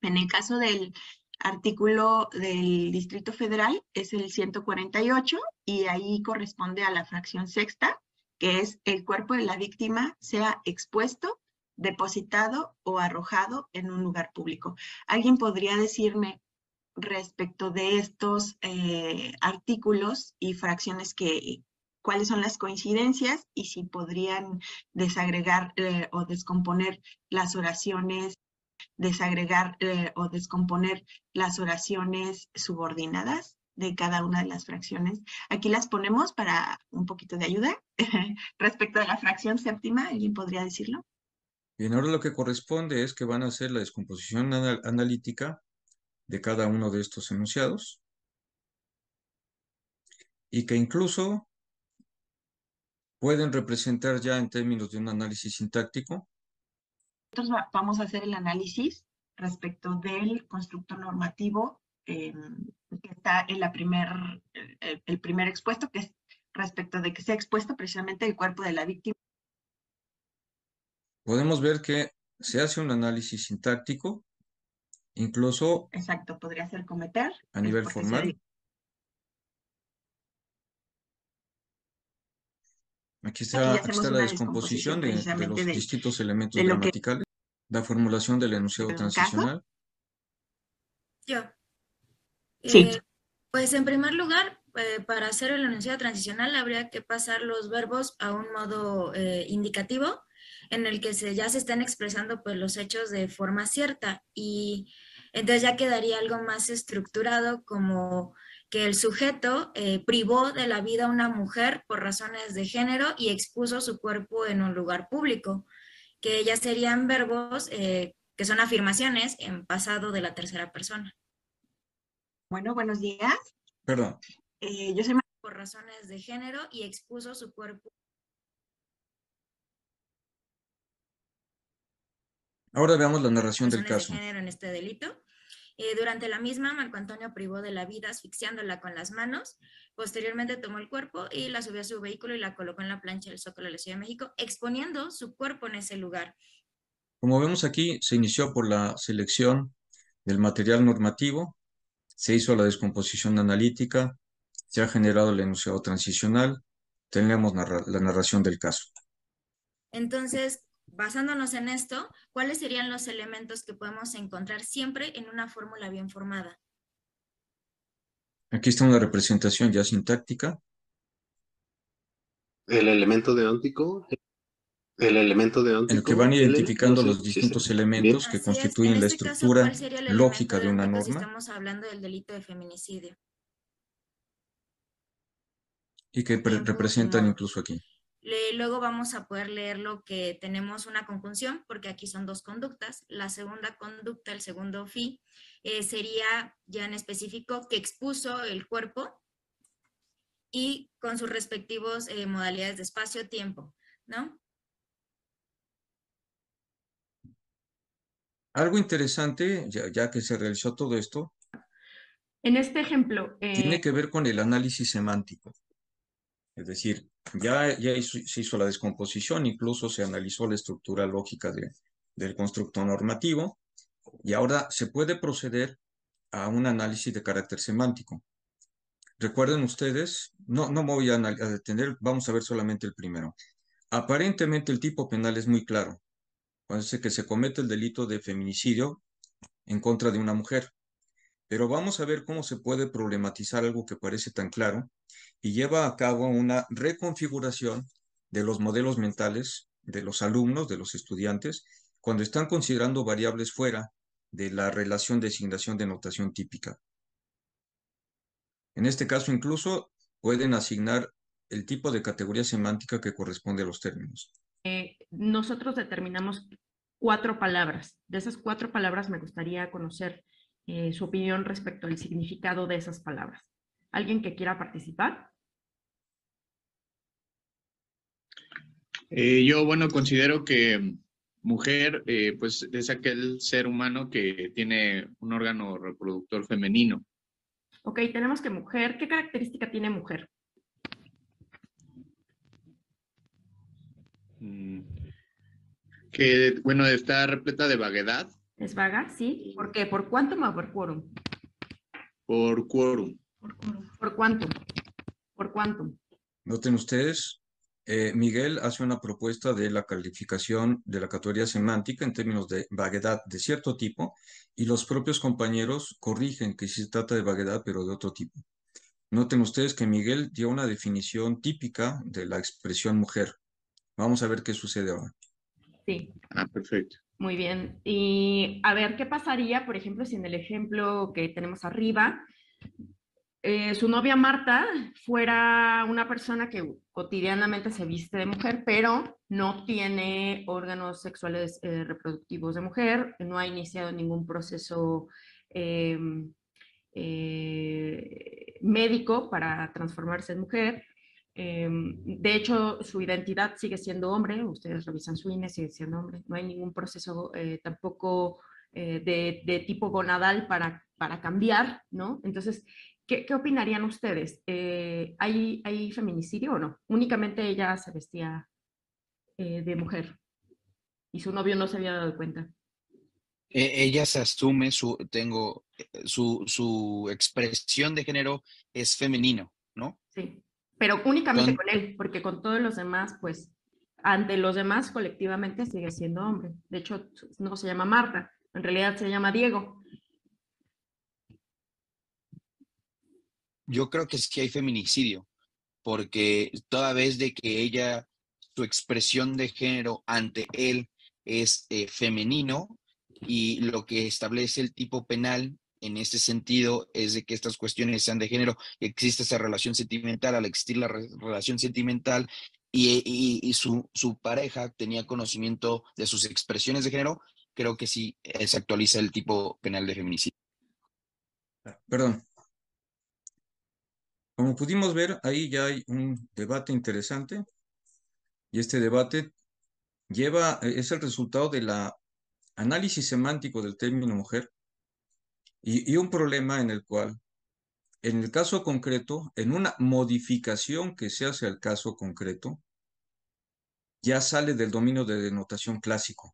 S4: En el caso del artículo del Distrito Federal es el 148 y ahí corresponde a la fracción sexta, que es el cuerpo de la víctima sea expuesto, depositado o arrojado en un lugar público. ¿Alguien podría decirme respecto de estos artículos y fracciones cuáles son las coincidencias y si podrían desagregar o descomponer las oraciones, subordinadas de cada una de las fracciones. Aquí las ponemos para un poquito de ayuda. Respecto a la fracción séptima, ¿alguien podría decirlo?
S1: Bien, ahora lo que corresponde es que van a hacer la descomposición analítica de cada uno de estos enunciados y que incluso pueden representar ya en términos de un análisis sintáctico.
S4: Nosotros vamos a hacer el análisis respecto del constructo normativo que está en el primer expuesto, que es respecto de que sea expuesto precisamente el cuerpo de la víctima.
S1: Podemos ver que se hace un análisis sintáctico, incluso
S4: Exacto, podría ser cometer.
S1: a nivel formal. Aquí está la descomposición de los distintos elementos gramaticales, la formulación del enunciado transicional.
S5: Yo.
S4: Sí.
S5: Pues en primer lugar, para hacer el enunciado transicional habría que pasar los verbos a un modo indicativo en el que ya se están expresando pues, los hechos de forma cierta y entonces ya quedaría algo más estructurado como que el sujeto privó de la vida a una mujer por razones de género y expuso su cuerpo en un lugar público, que ya serían verbos que son afirmaciones en pasado de la tercera persona.
S4: Bueno, buenos días.
S1: Perdón.
S4: Yo soy
S5: por razones de género y expuso su cuerpo.
S1: Ahora veamos la narración del caso.
S5: De género en este delito. Durante la misma, Marco Antonio privó de la vida asfixiándola con las manos. Posteriormente tomó el cuerpo y la subió a su vehículo y la colocó en la plancha del Zócalo de la Ciudad de México, exponiendo su cuerpo en ese lugar.
S1: Como vemos aquí, se inició por la selección del material normativo, se hizo la descomposición analítica, se ha generado el enunciado transicional, tenemos la narración del caso.
S5: Entonces, basándonos en esto, ¿cuáles serían los elementos que podemos encontrar siempre en una fórmula bien formada?
S1: Aquí está una representación ya sintáctica.
S6: El elemento deóntico,
S1: en el que van identificando los distintos elementos que constituyen la estructura lógica de una norma.
S5: Si estamos hablando del delito de feminicidio.
S1: Y que representan incluso aquí.
S5: Luego vamos a poder leer lo que tenemos una conjunción, porque aquí son dos conductas. La segunda conducta, el segundo fi, sería ya en específico que expuso el cuerpo y con sus respectivos modalidades de espacio-tiempo, ¿no?
S1: Algo interesante, ya que se realizó todo esto,
S7: en este ejemplo,
S1: tiene que ver con el análisis semántico. Es decir, se hizo la descomposición, incluso se analizó la estructura lógica del constructo normativo, y ahora se puede proceder a un análisis de carácter semántico. Recuerden ustedes, no me voy a detener, vamos a ver solamente el primero. Aparentemente el tipo penal es muy claro. Cuando dice que se comete el delito de feminicidio en contra de una mujer. Pero vamos a ver cómo se puede problematizar algo que parece tan claro y lleva a cabo una reconfiguración de los modelos mentales de los alumnos, de los estudiantes, cuando están considerando variables fuera de la relación de asignación de notación típica. En este caso, incluso pueden asignar el tipo de categoría semántica que corresponde a los términos.
S7: Nosotros determinamos 4 palabras. De esas 4 palabras me gustaría conocer su opinión respecto al significado de esas palabras. ¿Alguien que quiera participar?
S8: Yo, considero que mujer, pues es aquel ser humano que tiene un órgano reproductor femenino.
S7: Ok, tenemos que mujer. ¿Qué característica tiene mujer?
S8: Que, está repleta de vaguedad.
S7: ¿Es vaga? Sí. ¿Por qué? ¿Por quantum o por quórum?
S8: Por quórum.
S7: ¿Por quantum? Por quantum.
S1: Noten ustedes, Miguel hace una propuesta de la calificación de la categoría semántica en términos de vaguedad de cierto tipo y los propios compañeros corrigen que sí se trata de vaguedad pero de otro tipo. Noten ustedes que Miguel dio una definición típica de la expresión mujer. Vamos a ver qué sucede ahora.
S7: Sí,
S8: Ah, perfecto.
S7: muy bien. Y a ver, ¿qué pasaría, por ejemplo, si en el ejemplo que tenemos arriba, su novia Marta fuera una persona que cotidianamente se viste de mujer, pero no tiene órganos sexuales reproductivos de mujer, no ha iniciado ningún proceso eh, médico para transformarse en mujer. De hecho, su identidad sigue siendo hombre, ustedes revisan su INE, sigue siendo hombre, no hay ningún proceso tampoco de tipo gonadal para cambiar, ¿no? Entonces, ¿qué opinarían ustedes? ¿Hay feminicidio o no? Únicamente ella se vestía de mujer y su novio no se había dado cuenta.
S6: Ella se asume su expresión de género es femenino, ¿no?
S7: Sí, pero únicamente
S6: Entonces,
S7: con él, porque con todos los demás, pues, ante los demás colectivamente sigue siendo hombre. De hecho, no se llama Marta, en realidad se llama Diego.
S6: yo creo que sí hay feminicidio, porque toda vez de que ella, su expresión de género ante él es femenino, y lo que establece el tipo penal en este sentido es de que estas cuestiones sean de género, existe esa relación sentimental. Al existir la relación sentimental y su pareja tenía conocimiento de sus expresiones de género, creo que sí se actualiza el tipo penal de feminicidio.
S1: Perdón. Como pudimos ver, ahí ya hay un debate interesante y este debate es el resultado de la análisis semántico del término mujer y un problema en el cual, en el caso concreto, en una modificación que se hace al caso concreto, ya sale del dominio de denotación clásico.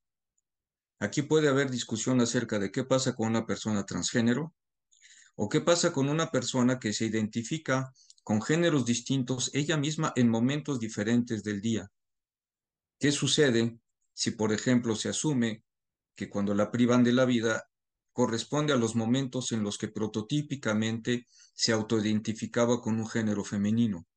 S1: Aquí puede haber discusión acerca de qué pasa con una persona transgénero o qué pasa con una persona que se identifica con géneros distintos ella misma en momentos diferentes del día. ¿Qué sucede si, por ejemplo, se asume que cuando la privan de la vida corresponde a los momentos en los que prototípicamente se autoidentificaba con un género femenino?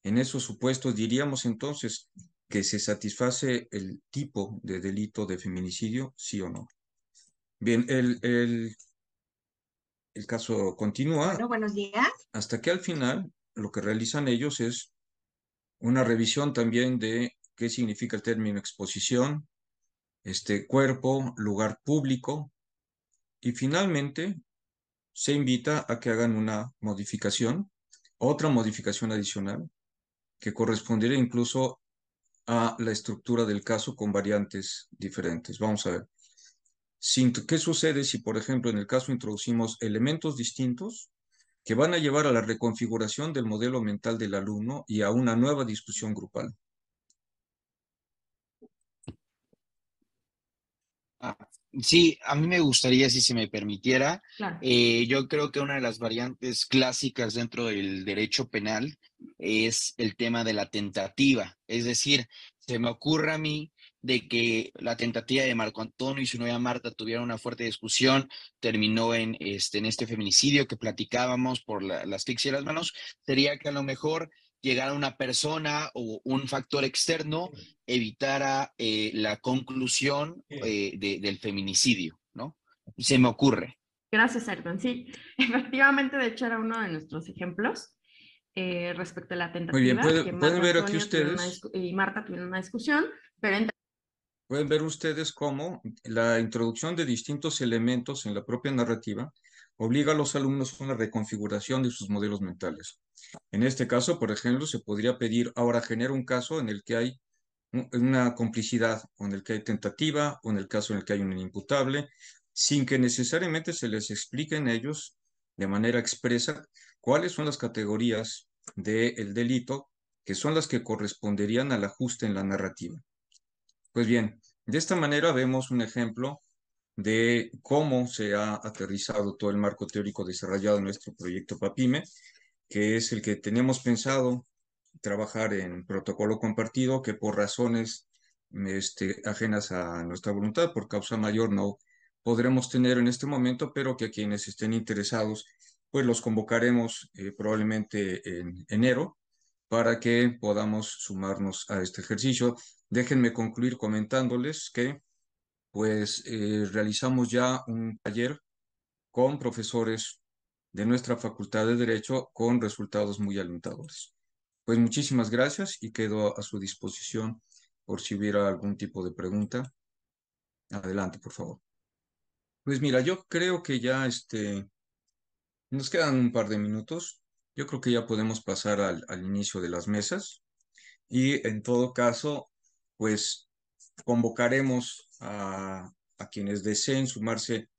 S1: En esos supuestos diríamos entonces que se satisface el tipo de delito de feminicidio, sí o no. Bien, el caso continúa
S4: Bueno, buenos días.
S1: hasta que al final lo que realizan ellos es una revisión también de qué significa el término exposición, cuerpo, lugar público, y finalmente se invita a que hagan una modificación, otra modificación adicional, que correspondería incluso a la estructura del caso con variantes diferentes. Vamos a ver. ¿Qué sucede si, por ejemplo, en el caso introducimos elementos distintos que van a llevar a la reconfiguración del modelo mental del alumno y a una nueva discusión grupal?
S6: Ah, sí, a mí me gustaría, si se me permitiera,
S7: Claro.
S6: yo creo que una de las variantes clásicas dentro del derecho penal es el tema de la tentativa. Es decir, se me ocurre a mí de que la tentativa de Marco Antonio y su novia Marta tuvieron una fuerte discusión, terminó en este feminicidio que platicábamos por la asfixia de las manos. Sería que a lo mejor llegara una persona o un factor externo evitara la conclusión del feminicidio, ¿no? Se me ocurre.
S7: Gracias, Ayrton. Sí, efectivamente, de hecho, era uno de nuestros ejemplos respecto a la
S1: Muy bien,
S7: tentativa, que
S1: pueden
S7: Marco
S1: ver aquí
S7: Antonio
S1: ustedes,
S7: y Marta tuvieron una discusión, pero entre
S1: pueden ver ustedes cómo la introducción de distintos elementos en la propia narrativa obliga a los alumnos a una reconfiguración de sus modelos mentales. En este caso, por ejemplo, se podría pedir ahora genera un caso en el que hay una complicidad, o en el que hay tentativa, o en el caso en el que hay un inimputable, sin que necesariamente se les expliquen ellos de manera expresa cuáles son las categorías del delito que son las que corresponderían al ajuste en la narrativa. Pues bien, de esta manera vemos un ejemplo de cómo se ha aterrizado todo el marco teórico desarrollado en nuestro proyecto PAPIME, que es el que tenemos pensado trabajar en protocolo compartido, que por razones ajenas a nuestra voluntad, por causa mayor, no podremos tener en este momento, pero que a quienes estén interesados pues los convocaremos probablemente en enero para que podamos sumarnos a este ejercicio. Déjenme concluir comentándoles que pues realizamos ya un taller con profesores de nuestra Facultad de Derecho con resultados muy alentadores. Pues muchísimas gracias y quedo a su disposición por si hubiera algún tipo de pregunta. Adelante, por favor. Pues mira, yo creo que ya nos quedan un par de minutos. Yo creo que ya podemos pasar al inicio de las mesas y en todo caso, pues convocaremos a quienes deseen sumarse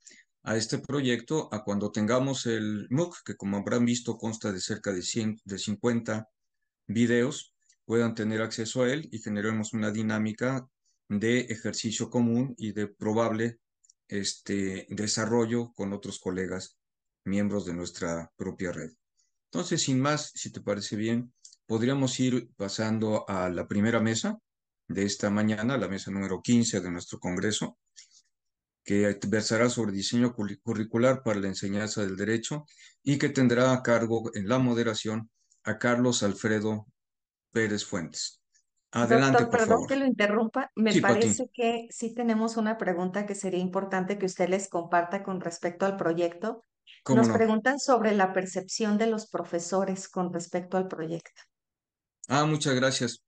S1: a este proyecto a cuando tengamos el MOOC, que como habrán visto consta de cerca de 50 videos, puedan tener acceso a él y generemos una dinámica de ejercicio común y de probable desarrollo con otros colegas, miembros de nuestra propia red. Entonces, sin más, si te parece bien, podríamos ir pasando a la primera mesa de esta mañana, la mesa número 15 de nuestro congreso, que versará sobre diseño curricular para la enseñanza del derecho y que tendrá a cargo en la moderación a Carlos Alfredo Pérez Fuentes. Adelante,
S2: Doctor,
S1: por
S2: perdón
S1: favor.
S2: que lo interrumpa. Me
S1: Sí, Pati,
S2: parece que sí tenemos una pregunta que sería importante que usted les comparta con respecto al proyecto.
S1: cómo
S2: Nos
S1: no.
S2: preguntan sobre la percepción de los profesores con respecto al proyecto.
S1: Muchas gracias.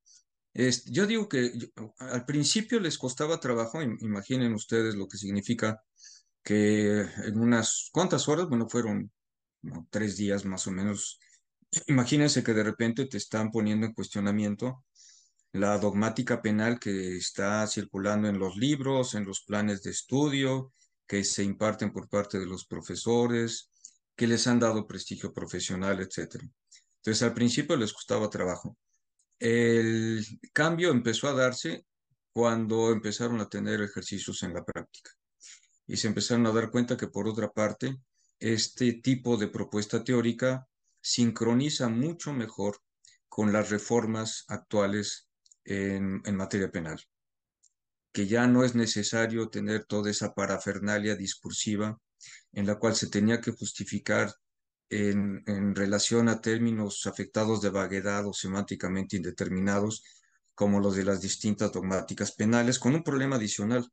S1: Yo digo que al principio les costaba trabajo, imaginen ustedes lo que significa que en unas cuantas horas, bueno, fueron ¿no? 3 días más o menos. Imagínense que de repente te están poniendo en cuestionamiento la dogmática penal que está circulando en los libros, en los planes de estudio, que se imparten por parte de los profesores, que les han dado prestigio profesional, etcétera. Entonces, al principio les costaba trabajo. El cambio empezó a darse cuando empezaron a tener ejercicios en la práctica y se empezaron a dar cuenta que, por otra parte, este tipo de propuesta teórica sincroniza mucho mejor con las reformas actuales en materia penal, que ya no es necesario tener toda esa parafernalia discursiva en la cual se tenía que justificar en relación a términos afectados de vaguedad o semánticamente indeterminados, como los de las distintas dogmáticas penales, con un problema adicional.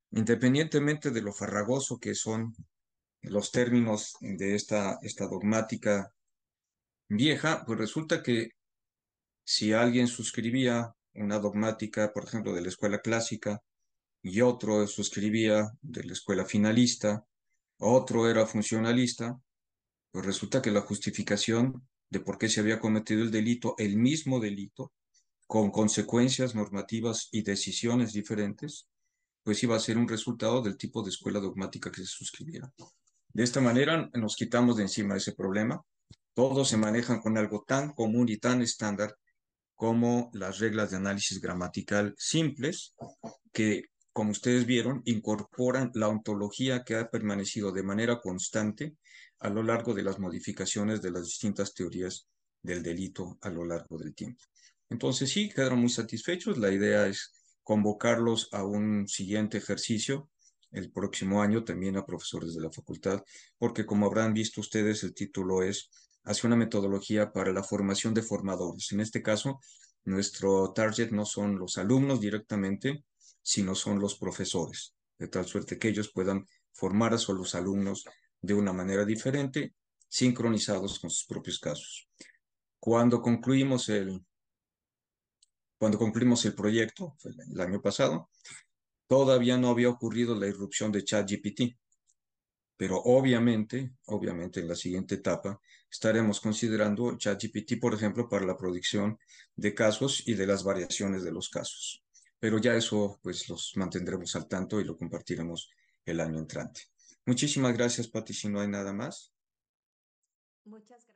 S1: Independientemente de lo farragoso que son los términos de esta dogmática vieja, pues resulta que si alguien suscribía una dogmática, por ejemplo, de la escuela clásica, y otro suscribía de la escuela finalista, otro era funcionalista, pues resulta que la justificación de por qué se había cometido el mismo delito, con consecuencias normativas y decisiones diferentes, pues iba a ser un resultado del tipo de escuela dogmática que se suscribiera. De esta manera nos quitamos de encima ese problema. Todos se manejan con algo tan común y tan estándar como las reglas de análisis gramatical simples, que, como ustedes vieron, incorporan la ontología que ha permanecido de manera constante a lo largo de las modificaciones de las distintas teorías del delito a lo largo del tiempo. Entonces, sí, quedaron muy satisfechos. La idea es convocarlos a un siguiente ejercicio el próximo año, también a profesores de la facultad, porque como habrán visto ustedes, el título es hacia una metodología para la formación de formadores. En este caso, nuestro target no son los alumnos directamente, sino son los profesores, de tal suerte que ellos puedan formar a sus alumnos de una manera diferente, sincronizados con sus propios casos. Cuando concluimos el proyecto, fue el año pasado, todavía no había ocurrido la irrupción de ChatGPT, pero obviamente en la siguiente etapa estaremos considerando ChatGPT, por ejemplo, para la predicción de casos y de las variaciones de los casos. Pero ya eso, pues, los mantendremos al tanto y lo compartiremos el año entrante. Muchísimas gracias, Pati. Si no hay nada más.
S2: Muchas gracias.